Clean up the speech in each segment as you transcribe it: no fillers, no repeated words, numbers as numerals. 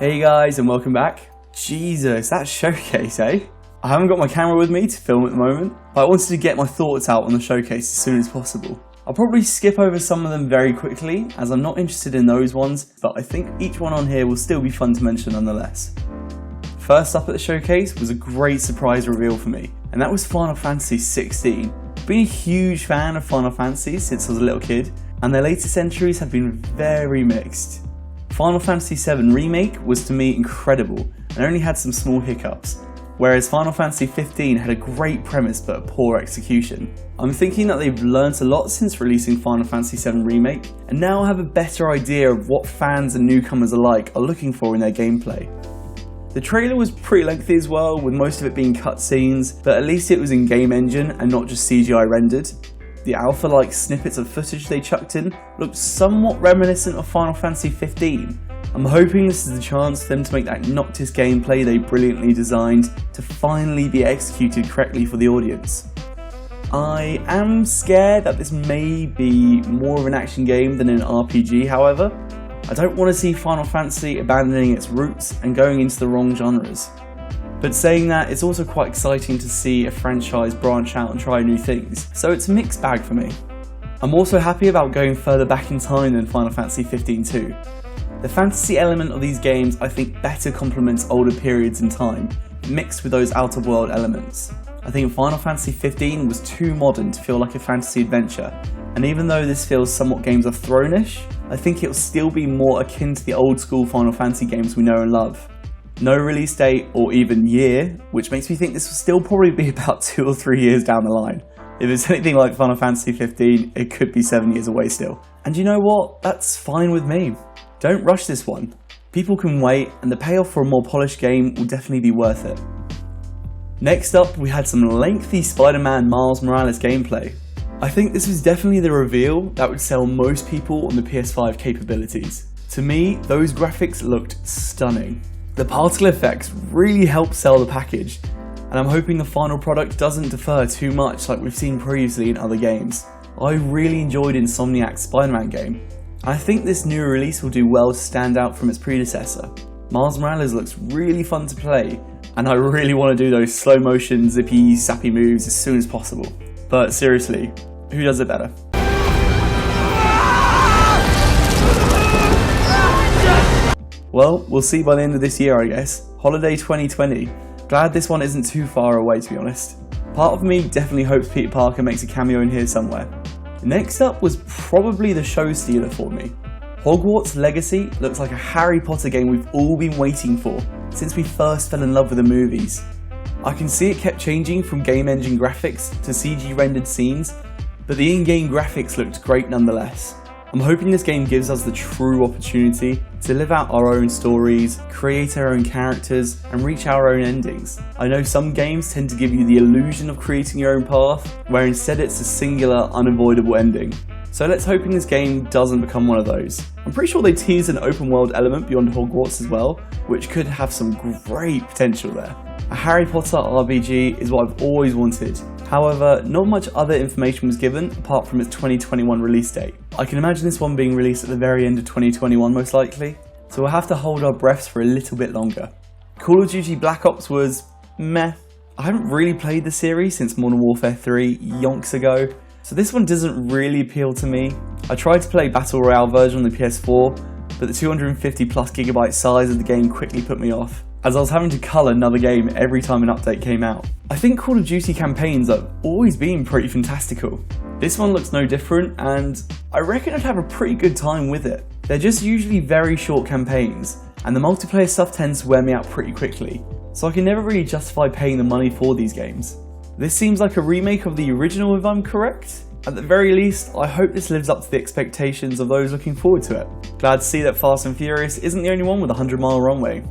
Hey guys, and welcome back. Jesus, that showcase, eh? I haven't got my camera with me to film at the moment, but I wanted to get my thoughts out on the showcase as soon as possible. I'll probably skip over some of them very quickly, as I'm not interested in those ones, but I think each one on here will still be fun to mention nonetheless. First up at the showcase was a great surprise reveal for me, and that was Final Fantasy 16. I've been a huge fan of Final Fantasy since I was a little kid, and their latest entries have been very mixed. Final Fantasy VII Remake was to me incredible and only had some small hiccups, whereas Final Fantasy 15 had a great premise but a poor execution. I'm thinking that they've learnt a lot since releasing Final Fantasy VII Remake, and now have a better idea of what fans and newcomers alike are looking for in their gameplay. The trailer was pretty lengthy as well, with most of it being cutscenes, but at least it was in game engine and not just CGI rendered. The alpha-like snippets of footage they chucked in looked somewhat reminiscent of Final Fantasy 15. I'm hoping this is the chance for them to make that Noctis gameplay they brilliantly designed to finally be executed correctly for the audience. I am scared that this may be more of an action game than an RPG, however. I don't want to see Final Fantasy abandoning its roots and going into the wrong genres. But saying that, it's also quite exciting to see a franchise branch out and try new things, so it's a mixed bag for me. I'm also happy about going further back in time than Final Fantasy 15 too. The fantasy element of these games I think better complements older periods in time, mixed with those outer world elements. I think Final Fantasy 15 was too modern to feel like a fantasy adventure, and even though this feels somewhat Games of Thrones-ish, I think it'll still be more akin to the old school Final Fantasy games we know and love. No release date or even year, which makes me think this will still probably be about 2 or 3 years down the line. If it's anything like Final Fantasy 15, it could be 7 years away still. And you know what? That's fine with me. Don't rush this one. People can wait, and the payoff for a more polished game will definitely be worth it. Next up, we had some lengthy SpiderMan Miles Morales gameplay. I think this was definitely the reveal that would sell most people on the PS5 capabilities. To me, those graphics looked stunning. The particle effects really helped sell the package, and I'm hoping the final product doesn't differ too much like we've seen previously in other games. I really enjoyed Insomniac's Spider-Man game, and I think this new release will do well to stand out from its predecessor. Miles Morales looks really fun to play, and I really want to do those slow motion, zippy, sappy moves as soon as possible. But seriously, who does it better? Well, we'll see by the end of this year, I guess. Holiday 2020. Glad this one isn't too far away, to be honest. Part of me definitely hopes Peter Parker makes a cameo in here somewhere. Next up was probably the show stealer for me. Hogwarts Legacy looks like a Harry Potter game we've all been waiting for since we first fell in love with the movies. I can see it kept changing from game engine graphics to CG rendered scenes, but the in-game graphics looked great nonetheless. I'm hoping this game gives us the true opportunity to live out our own stories, create our own characters, and reach our own endings. I know some games tend to give you the illusion of creating your own path, where instead it's a singular, unavoidable ending. So let's hope in this game doesn't become one of those. I'm pretty sure they teased an open world element beyond Hogwarts as well, which could have some great potential there. A Harry Potter RPG is what I've always wanted. However, not much other information was given apart from its 2021 release date. I can imagine this one being released at the very end of 2021 most likely, so we'll have to hold our breaths for a little bit longer. Call of Duty Black Ops was meh. I haven't really played the series since Modern Warfare 3 yonks ago, so this one doesn't really appeal to me. I tried to play Battle Royale version on the PS4, but the 250 plus gigabyte size of the game quickly put me off, as I was having to cull another game every time an update came out. I think Call of Duty campaigns have always been pretty fantastical. This one looks no different, and I reckon I'd have a pretty good time with it. They're just usually very short campaigns, and the multiplayer stuff tends to wear me out pretty quickly, so I can never really justify paying the money for these games. This seems like a remake of the original if I'm correct. At the very least, I hope this lives up to the expectations of those looking forward to it. Glad to see that Fast and Furious isn't the only one with a 100-mile runway.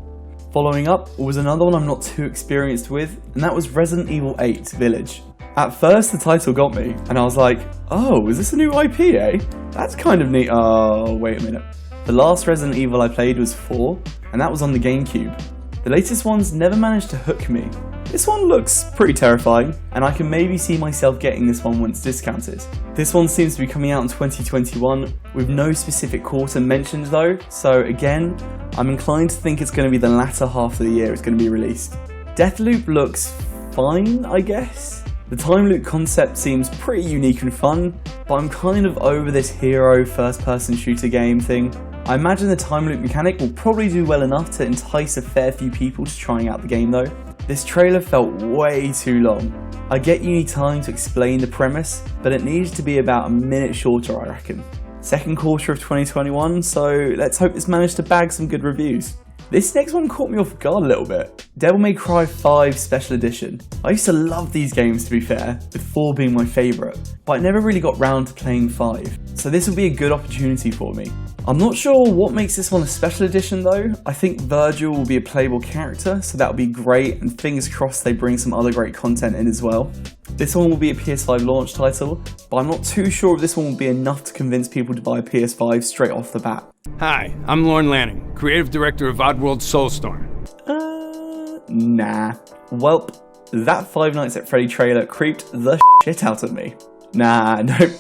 Following up was another one I'm not too experienced with, and that was Resident Evil 8 Village. At first the title got me, and I was like, oh, is this a new IP, eh? That's kind of neat. Oh, wait a minute. The last Resident Evil I played was 4, and that was on the GameCube. The latest ones never managed to hook me. This one looks pretty terrifying, and I can maybe see myself getting this one once discounted. This one seems to be coming out in 2021, with no specific quarter mentioned though, so again, I'm inclined to think it's going to be the latter half of the year it's going to be released. Deathloop looks fine, I guess. The time loop concept seems pretty unique and fun, but I'm kind of over this hero first-person shooter game thing. I imagine the time loop mechanic will probably do well enough to entice a fair few people to trying out the game though. This trailer felt way too long. I get you need time to explain the premise, but it needs to be about a minute shorter I reckon. Second quarter of 2021, so let's hope this managed to bag some good reviews. This next one caught me off guard a little bit. Devil May Cry 5 Special Edition. I used to love these games to be fair, with 4 being my favourite, but I never really got round to playing 5, so this will be a good opportunity for me. I'm not sure what makes this one a special edition though. I think Virgil will be a playable character, so that'll be great, and fingers crossed they bring some other great content in as well. This one will be a PS5 launch title, but I'm not too sure if this one will be enough to convince people to buy a PS5 straight off the bat. Hi, I'm Lorne Lanning, creative director of Oddworld Soulstorm. Nah. Welp, that Five Nights at Freddy trailer creeped the shit out of me. Nah, nope.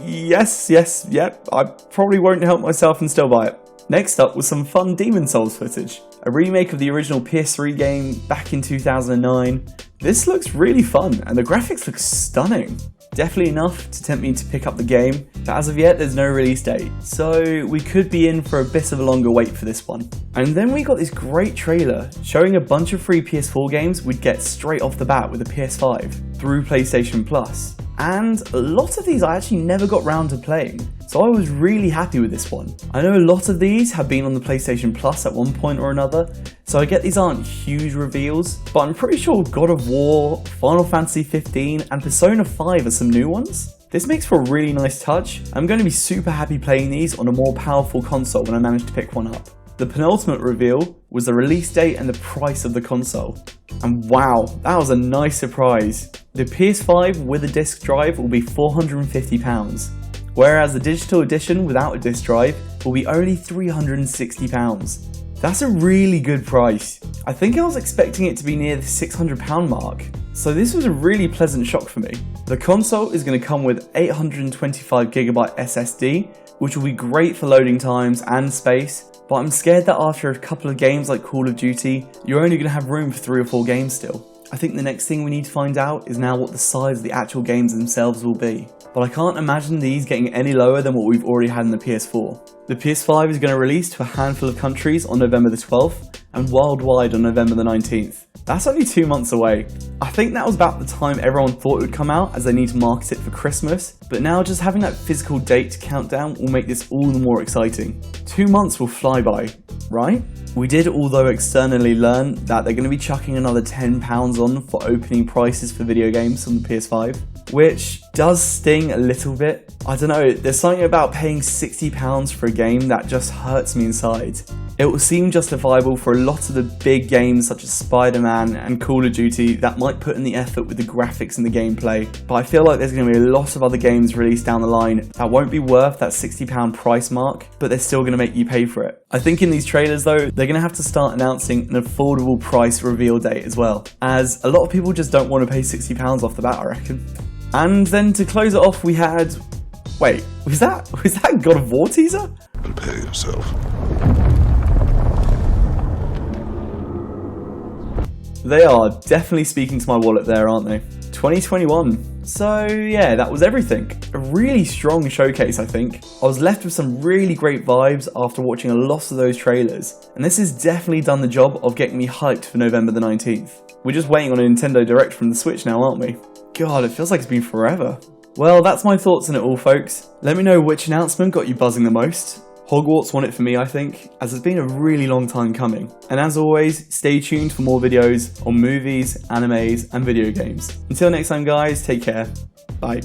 Yes, yep, I probably won't help myself and still buy it. Next up was some fun Demon Souls footage, a remake of the original PS3 game back in 2009. This looks really fun and the graphics look stunning. Definitely enough to tempt me to pick up the game, but as of yet there's no release date, so we could be in for a bit of a longer wait for this one. And then we got this great trailer showing a bunch of free PS4 games we'd get straight off the bat with a PS5 through PlayStation Plus. And a lot of these I actually never got round to playing, so I was really happy with this one. I know a lot of these have been on the PlayStation Plus at one point or another, so I get these aren't huge reveals, but I'm pretty sure God of War, Final Fantasy 15 and Persona 5 are some new ones. This makes for a really nice touch. I'm going to be super happy playing these on a more powerful console when I manage to pick one up. The penultimate reveal was the release date and the price of the console. And wow, that was a nice surprise. The PS5 with a disc drive will be £450, whereas the digital edition without a disc drive will be only £360. That's a really good price. I think I was expecting it to be near the £600 mark, so this was a really pleasant shock for me. The console is going to come with 825GB SSD, which will be great for loading times and space, but I'm scared that after a couple of games like Call of Duty, you're only going to have room for 3 or 4 games still. I think the next thing we need to find out is now what the size of the actual games themselves will be. But I can't imagine these getting any lower than what we've already had in the PS4. The PS5 is going to release to a handful of countries on November the 12th and worldwide on November the 19th. That's only 2 months away. I think that was about the time everyone thought it would come out, as they need to market it for Christmas, but now just having that physical date to count down will make this all the more exciting. 2 months will fly by, right? We did although externally learn that they're going to be chucking another £10 on for opening prices for video games on the PS5, which does sting a little bit. I don't know, there's something about paying £60 for a game that just hurts me inside. It will seem justifiable for a lot of the big games such as SpiderMan and Call of Duty that might put in the effort with the graphics and the gameplay, but I feel like there's going to be a lot of other games released down the line that won't be worth that £60 price mark, but they're still going to make you pay for it. I think in these trailers though, they're going to have to start announcing an affordable price reveal date as well, as a lot of people just don't want to pay £60 off the bat, I reckon. And then to close it off we had... Wait, was that God of War teaser? Prepare yourself. They are definitely speaking to my wallet there, aren't they? 2021. So yeah, that was everything. A really strong showcase, I think. I was left with some really great vibes after watching a lot of those trailers, and this has definitely done the job of getting me hyped for November the 19th. We're just waiting on a Nintendo Direct from the Switch now, aren't we? God, it feels like it's been forever. Well, that's my thoughts on it all, folks. Let me know which announcement got you buzzing the most. Hogwarts won it for me, I think, as it's been a really long time coming. And as always, stay tuned for more videos on movies, animes, and video games. Until next time guys, take care. Bye.